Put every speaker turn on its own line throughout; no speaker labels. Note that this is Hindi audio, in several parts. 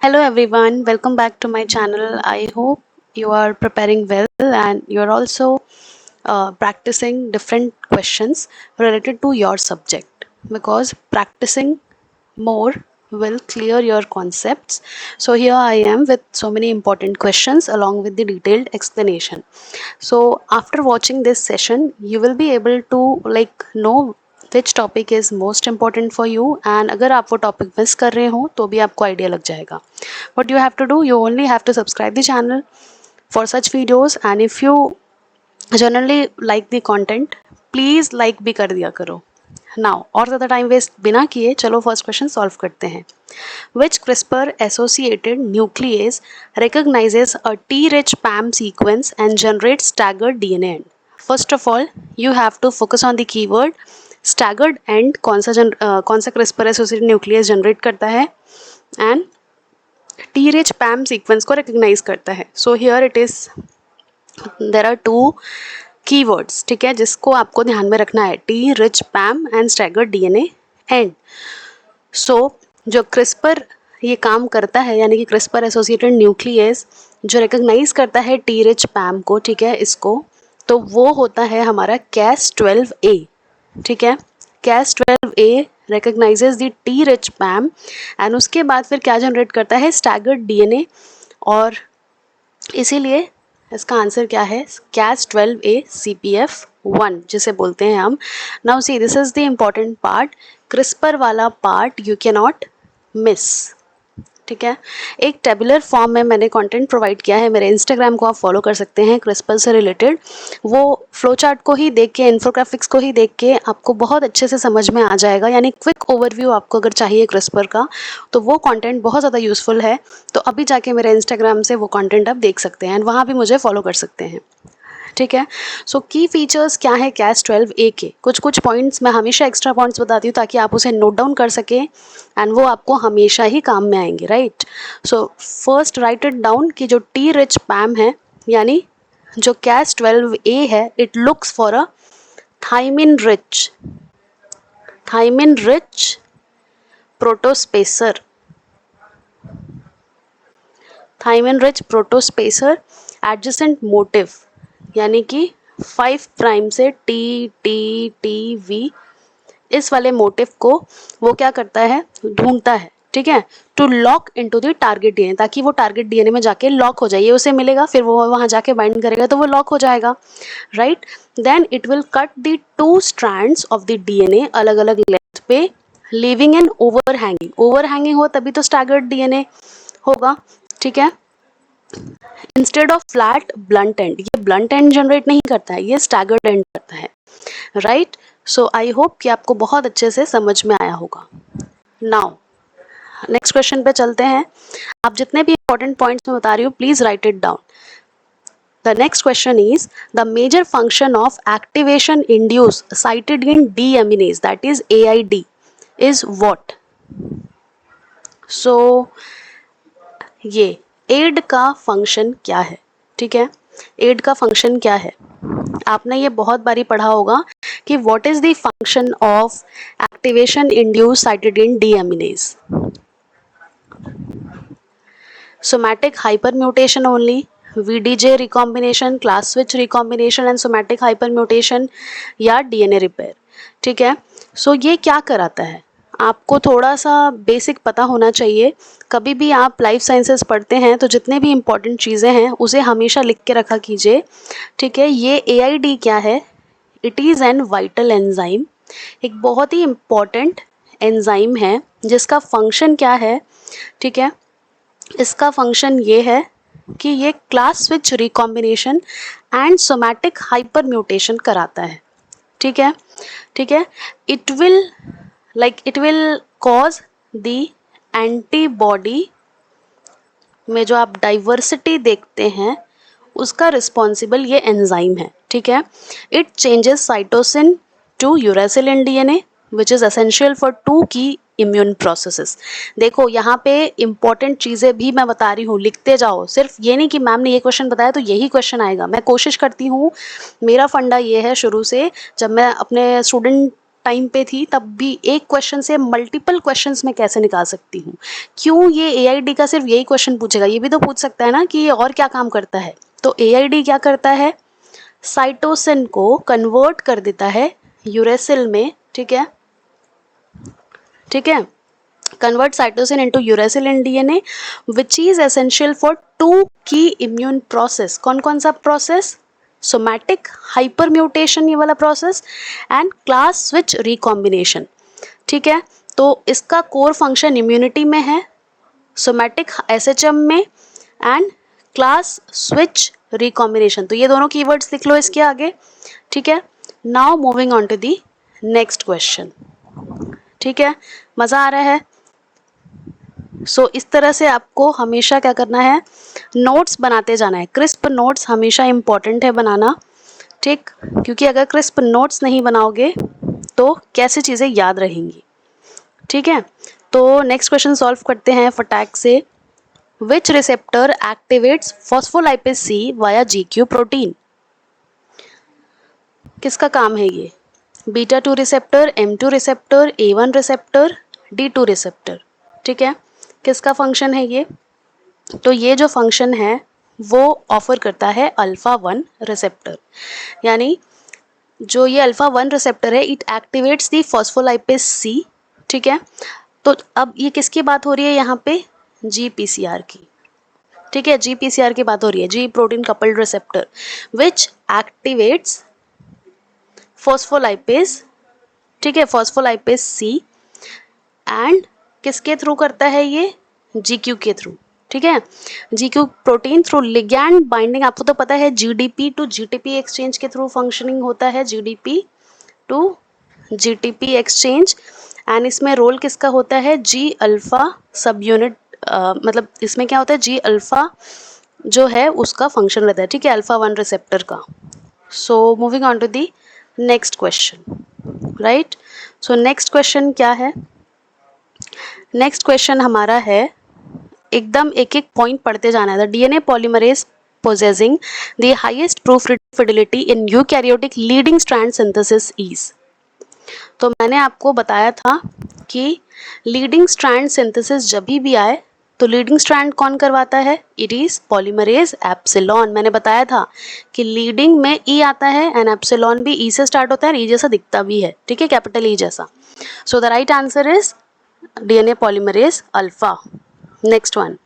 Hello everyone, welcome back to my channel. I hope you are preparing well and you are also practicing different questions related to your subject, because practicing more will clear your concepts. So here I am with so many important questions along with the detailed explanation. So after watching this session, you will be able to know which topic is most important for you, and अगर आप वो टॉपिक मिस कर रहे हो तो भी आपको आइडिया लग जाएगा. What you have to do, you only have to subscribe the channel for such videos, and if you generally like the content please like भी कर दिया करो. नाउ और ज़्यादा टाइम वेस्ट बिना किए चलो फर्स्ट क्वेश्चन सॉल्व करते हैं. Which CRISPR associated nuclease recognizes a T-rich PAM sequence and generates staggered DNA end? First of all, you have to focus on the keyword staggered end. कौन सा CRISPR associated nuclease generate करता है and T-rich PAM sequence को recognize करता है. So here it is, there are two keywords, ठीक है, जिसको आपको ध्यान में रखना है, T-rich PAM and staggered DNA end. So जो क्रिस्पर ये काम करता है, यानी कि क्रिस्पर एसोसिएटेड न्यूक्लियस जो रिकॉग्नाइज करता है टी रिच पैम को, ठीक है, इसको, तो वो होता है हमारा Cas12a. ठीक है, Cas12a recognises the T rich पैम and उसके बाद फिर क्या जनरेट करता है, स्टैगर्ड डीएनए. और इसीलिए इसका आंसर क्या है, Cas12a CPF1 जिसे बोलते हैं हम. Now see, this is the important part. CRISPR वाला part you can not miss. ठीक है, एक टेबुलर फॉर्म में मैंने कंटेंट प्रोवाइड किया है, मेरे इंस्टाग्राम को आप फॉलो कर सकते हैं क्रिस्पर से रिलेटेड. वो फ्लो चार्ट को ही देख के, इन्फोग्राफिक्स को ही देख के आपको बहुत अच्छे से समझ में आ जाएगा. यानी क्विक ओवरव्यू आपको अगर चाहिए क्रिस्पर का, तो वो कंटेंट बहुत ज़्यादा यूज़फुल है. तो अभी जाके मेरे इंस्टाग्राम से वो कंटेंट आप देख सकते हैं एंड वहाँ भी मुझे फॉलो कर सकते हैं. ठीक है, सो की फीचर्स क्या है Cas12a के, कुछ पॉइंट्स मैं हमेशा एक्स्ट्रा पॉइंट्स बताती हूँ ताकि आप उसे नोट डाउन कर सकें एंड वो आपको हमेशा ही काम में आएंगे, right. So first right it down कि जो टी रिच पैम है, यानी जो Cas12a है, it looks for a thymine rich protospacer. Thymine rich protospacer adjacent motif, यानी कि 5 प्राइम से TTTV इस वाले मोटिव को वो क्या करता है, ढूंढता है. ठीक है, to lock into the target DNA, ताकि वो टारगेट डीएनए में जाके लॉक हो जाए. ये उसे मिलेगा, फिर वो वहाँ जाके बाइंड करेगा तो वो लॉक हो जाएगा, right. Then it will cut the 2 strands of the DNA अलग अलग लेंथ पे, लीविंग एन ओवरहैंगिंग हो तभी तो स्टैगर्ड डीएनए होगा. ठीक है, instead of flat blunt and, ये ब्लंट एंड जनरेट नहीं करता है, ये स्टैगर्ड एंड करता है, राइट. सो आई होप कि आपको बहुत अच्छे से समझ में आया होगा. नाउ नेक्स्ट क्वेश्चन पे चलते हैं. आप जितने भी इंपॉर्टेंट पॉइंट्स मैं बता रही हूँ please write it down. The next question is the major function of activation induce cytidine deaminase, that is AID, is what. So ये एड का फंक्शन क्या है. ठीक है, एड का फंक्शन क्या है, आपने ये बहुत बारी पढ़ा होगा कि what is the function of activation induce cytidine deaminase. Somatic hyper mutation only, VDJ recombination, class switch recombination and somatic hyper mutation, या DNA रिपेयर. ठीक है, सो ये क्या कराता है, आपको थोड़ा सा बेसिक पता होना चाहिए. कभी भी आप लाइफ साइंसेस पढ़ते हैं तो जितने भी इम्पॉर्टेंट चीज़ें हैं उसे हमेशा लिख के रखा कीजिए. ठीक है, ये AID क्या है, it is an vital enzyme, एक बहुत ही इम्पॉर्टेंट एंजाइम है जिसका फंक्शन क्या है. ठीक है, इसका फंक्शन ये है कि ये class switch recombination and somatic hyper mutation कराता है. ठीक है, ठीक है, it will cause the antibody में जो आप डाइवर्सिटी देखते हैं उसका रिस्पॉन्सिबल ये एंजाइम है. ठीक है, it changes cytosine to uracil in DNA which is essential for 2 key immune processes. देखो यहाँ पे इंपॉर्टेंट चीज़ें भी मैं बता रही हूँ, लिखते जाओ. सिर्फ ये नहीं कि मैम ने ये क्वेश्चन बताया तो यही क्वेश्चन आएगा. मैं कोशिश करती हूँ, मेरा फंडा ये है शुरू से, जब मैं अपने स्टूडेंट टाइम पे थी तब भी एक क्वेश्चन से मल्टीपल क्वेश्चंस मैं कैसे निकाल सकती हूँ। क्यों ये एआईडी का सिर्फ यही क्वेश्चन पूछेगा, ये भी तो पूछ सकता है ना कि ये और क्या काम करता है। तो एआईडी क्या करता है, साइटोसिन को कन्वर्ट कर देता है यूरेसिल में, ठीक है, ठीक है, convert cytosine into uracil in DNA, which is essential for two key immune process. कौन कौन सा प्रोसेस, सोमैटिक हाइपर म्यूटेशन ये वाला process and class switch recombination, ठीक है। तो इसका कोर फंक्शन इम्यूनिटी में है, सोमैटिक एसएचएम में एंड क्लास स्विच रिकॉम्बिनेशन। तो ये दोनों कीवर्ड्स लिख लो इसके आगे, ठीक है। Now moving on to the next question, ठीक है, मजा आ रहा है। सो इस तरह से आपको हमेशा क्या करना है, नोट्स बनाते जाना है। क्रिस्प नोट्स हमेशा इम्पॉर्टेंट है बनाना, ठीक, क्योंकि अगर क्रिस्प नोट्स नहीं बनाओगे तो कैसे चीज़ें याद रहेंगी, ठीक है। तो नेक्स्ट क्वेश्चन सॉल्व करते हैं फटाक से। विच रिसेप्टर एक्टिवेट्स फॉस्फोलाइपेज सी वाया जीक्यू प्रोटीन। किसका काम है ये, beta 2 receptor, M2 receptor, A1 receptor, D2 receptor, ठीक है। किसका फंक्शन है ये, तो ये जो फंक्शन है वो ऑफर करता है अल्फा 1 रिसेप्टर, यानी जो ये अल्फा 1 रिसेप्टर है इट एक्टिवेट्स दी फॉस्फोलाइपेज सी, ठीक है। तो अब ये किसकी बात हो रही है यहाँ पे, GPCR की, ठीक है, GPCR की बात हो रही है, G protein coupled receptor which activates phospholipase, ठीक है, फॉस्फोलाइपेज सी एंड किसके थ्रू करता है ये, GQ के थ्रू, ठीक है, GQ protein through ligand binding. आपको तो पता है GDP टू GTP एक्सचेंज के थ्रू फंक्शनिंग होता है, GDP to GTP exchange, and इसमें रोल किसका होता है, G अल्फा सब यूनिट, मतलब इसमें क्या होता है, G अल्फा जो है उसका फंक्शन रहता है, ठीक है, अल्फा 1 रिसेप्टर का। So moving on to the next question, right. So next question क्या है, नेक्स्ट क्वेश्चन हमारा है, एकदम एक एक पॉइंट पढ़ते जाना है। DNA polymerase possessing the highest proof fidelity in eukaryotic leading strand synthesis is। तो मैंने आपको बताया था कि लीडिंग स्ट्रैंड सिंथेसिस जब भी आए तो लीडिंग स्ट्रैंड कौन करवाता है, इट इज पॉलीमरेज एप्सिलॉन। मैंने बताया था कि लीडिंग में ई आता है एंड एप्सिलॉन भी ई से स्टार्ट होता है, ई जैसा दिखता भी है, ठीक है, कैपिटल ई जैसा। So the right answer is DNA polymerase alpha. Next one,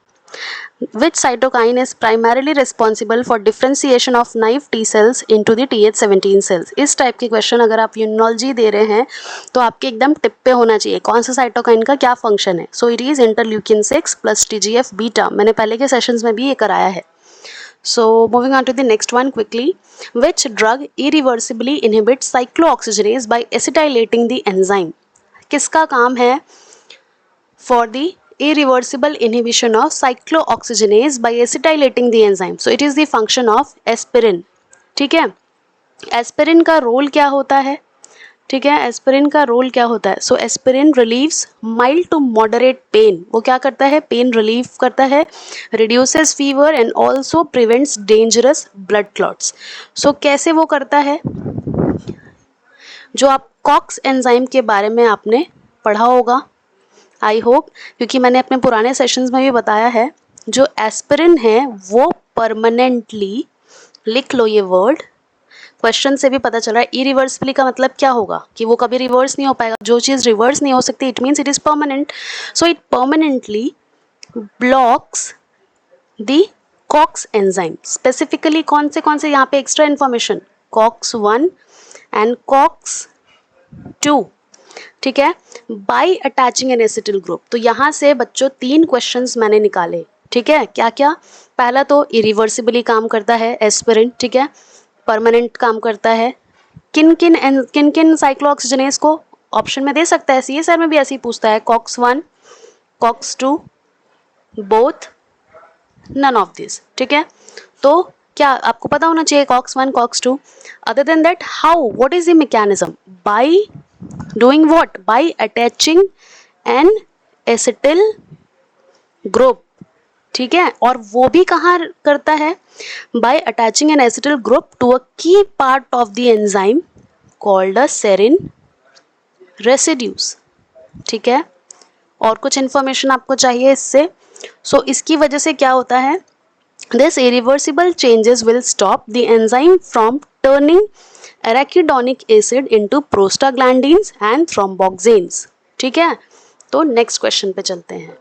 which cytokine is primarily responsible for differentiation of naive T cells into the Th17 cells। इस टाइप के क्वेश्चन अगर आप यूनोलॉजी दे रहे हैं तो आपके एकदम टिप पे होना चाहिए, कौन सा साइटोकाइन का क्या फंक्शन है। So it is interleukin 6 plus TGF beta, मैंने पहले के सेशंस में भी ये कराया है। So moving on to the next one quickly, which drug irreversibly inhibits cyclooxygenase by acetylating the enzyme। किसका काम है for the irreversible inhibition of cyclooxygenase by acetylating the enzyme। So it is the function of aspirin, ठीक है। एस्पिरिन का रोल क्या होता है, ठीक है, एस्पिरिन का रोल क्या होता है। So aspirin relieves mild to moderate pain, वो क्या करता है, पेन रिलीव करता है, reduces fever and also prevents dangerous blood clots. So कैसे वो करता है, जो आप कॉक्स एंजाइम के बारे में आपने पढ़ा होगा आई होप, क्योंकि मैंने अपने पुराने सेशंस में भी बताया है, जो एस्पिरिन है वो परमानेंटली, लिख लो ये वर्ड, क्वेश्चन से भी पता चल रहा है, इरिवर्सिबली का मतलब क्या होगा कि वो कभी रिवर्स नहीं हो पाएगा। जो चीज़ रिवर्स नहीं हो सकती it means it is permanent. So it permanently blocks the COX enzyme. Specifically कौन से यहाँ पे extra information, COX 1 and COX 2, ठीक है, by attaching an acetyl group. तो यहाँ से बच्चों 3 क्वेश्चंस मैंने निकाले, ठीक है, क्या क्या, पहला तो इरिवर्सिबली काम करता है एस्पिरिन, ठीक है, परमानेंट काम करता है, किन किन साइक्लोऑक्सीजनेस को ऑप्शन में दे सकता है, CSR में भी ऐसे ही पूछता है, COX 1, COX 2, both, none of this, ठीक है। तो क्या आपको पता होना चाहिए COX 1, COX 2। Other than that how, what is the mechanism, by doing what, by attaching an acetyl group, ठीक है, और वो भी कहाँ करता है, by attaching an acetyl group to a key part of the enzyme called a serine residues, ठीक है। और कुछ इन्फॉर्मेशन आपको चाहिए इससे? सो इसकी वजह से क्या होता है, this irreversible changes will stop the enzyme from turning arachidonic acid into prostaglandins and thromboxanes, ठीक है। तो नेक्स्ट क्वेश्चन पे चलते हैं।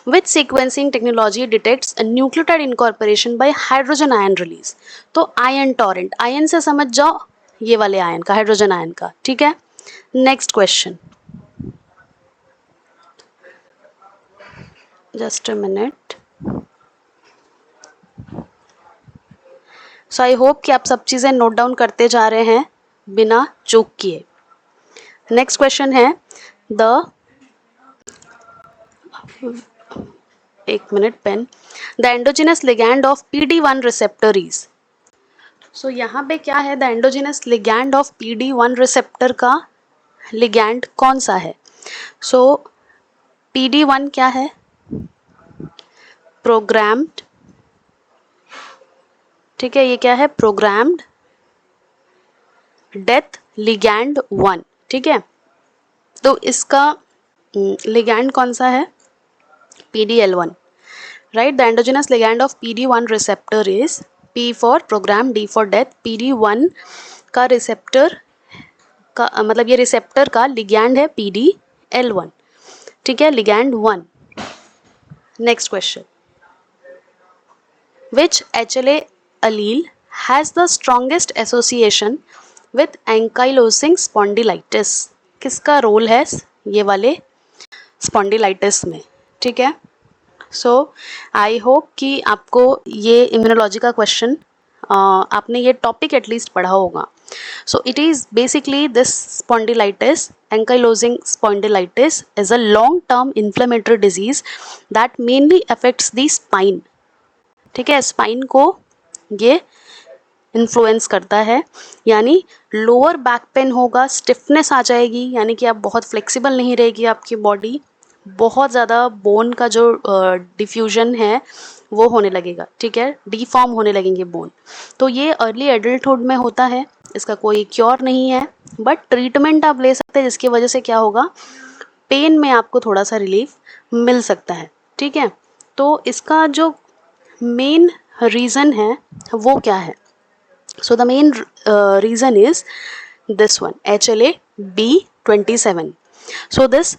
Which sequencing technology detects a nucleotide incorporation by hydrogen ion release? तो आयन टॉरेंट, आयन से समझ जाओ, ये वाले आयन का, हाइड्रोजन आयन का, ठीक है। Next question, just a minute. So I hope कि आप सब चीजें नोट डाउन करते जा रहे हैं बिना चूक किए। नेक्स्ट क्वेश्चन है द, एक minute pen, the endogenous ligand of PD1 receptor is. So यहाँ पे क्या है, the endogenous ligand of PD1 receptor का लिगैंड कौन सा है? सो PD1 क्या है? प्रोग्राम्ड, ठीक है, ये क्या है? प्रोग्राम्ड डेथ लिगैंड 1, ठीक है। तो इसका लिगैंड कौन सा है? PDL1, right. The endogenous ligand of PD1 receptor is P for program, D for death. PD1 का रिसेप्टर का मतलब ये रिसेप्टर का लिगैंड है PDL1, ठीक है, ligand 1। Next question, which HLA allele has the strongest association with ankylosing spondylitis? किसका रोल है ये वाले स्पॉन्डिलाइटिस में, ठीक है। सो आई होप कि आपको ये इम्यूनोलॉजी का क्वेश्चन, आपने ये टॉपिक एटलीस्ट पढ़ा होगा। So it is basically this spondylitis, ankylosing spondylitis is a long term inflammatory disease that mainly affects the spine, ठीक है। स्पाइन को ये इन्फ्लुएंस करता है, यानी लोअर बैक पेन होगा, स्टिफनेस आ जाएगी, यानी कि आप बहुत फ्लेक्सिबल नहीं रहेगी आपकी बॉडी, बहुत ज़्यादा बोन का जो डिफ्यूजन है वो होने लगेगा, ठीक है, डीफॉर्म होने लगेंगे बोन। तो ये अर्ली एडल्टहुड में होता है, इसका कोई क्योर नहीं है, बट ट्रीटमेंट आप ले सकते हैं जिसकी वजह से क्या होगा, पेन में आपको थोड़ा सा रिलीफ मिल सकता है, ठीक है। तो इसका जो मेन रीज़न है वो क्या है? So the main reason is this one, HLA-B27. So this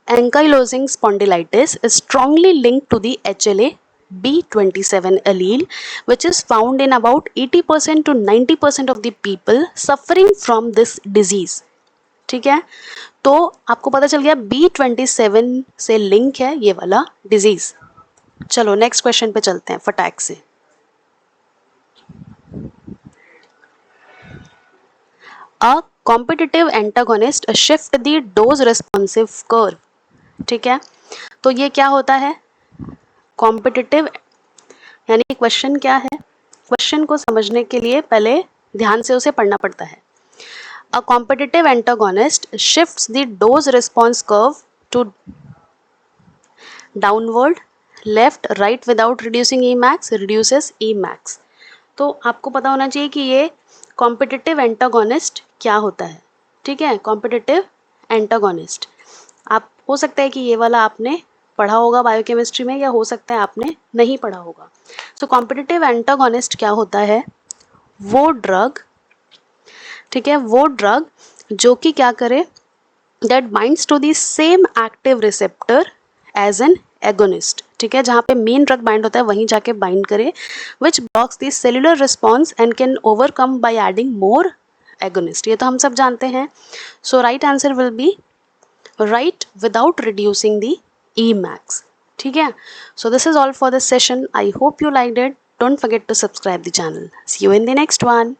ankylosing spondylitis is strongly linked to the HLA-B27 allele, which is found in about 80% to 90% of the people suffering from this disease, ठीक है। तो आपको पता चल गया B27 से लिंक है ये वाला डिजीज। चलो नेक्स्ट क्वेश्चन पे चलते हैं फटाक से। अ competitive antagonist shift the dose responsive curve, ठीक है। तो ये क्या होता है? कॉम्पिटिटिव यानी क्वेश्चन क्या है? क्वेश्चन को समझने के लिए पहले ध्यान से उसे पढ़ना पड़ता है। A competitive antagonist shifts the dose response curve to downward, left, right without reducing Emax, reduces Emax। तो आपको पता होना चाहिए कि ये कॉम्पिटिटिव एंटागोनिस्ट क्या होता है, ठीक है। कॉम्पिटिटिव एंटागोनिस्ट, आप हो सकता है कि ये वाला आपने पढ़ा होगा बायोकेमिस्ट्री में, या हो सकता है आपने नहीं पढ़ा होगा। सो कॉम्पिटिटिव एंटागोनिस्ट क्या होता है? वो ड्रग, ठीक है, वो ड्रग जो कि क्या करे, that binds to the same active receptor as an agonist, ठीक है, जहाँ पे मेन ड्रग बाइंड होता है वहीं जाके बाइंड करे, which blocks the cellular response and can overcome by adding more agonist. ये तो हम सब जानते हैं। So right answer will be right without reducing the Emax, ठीक है। So this is all for this session. I hope you liked it. Don't forget to subscribe the channel. See you in the next one.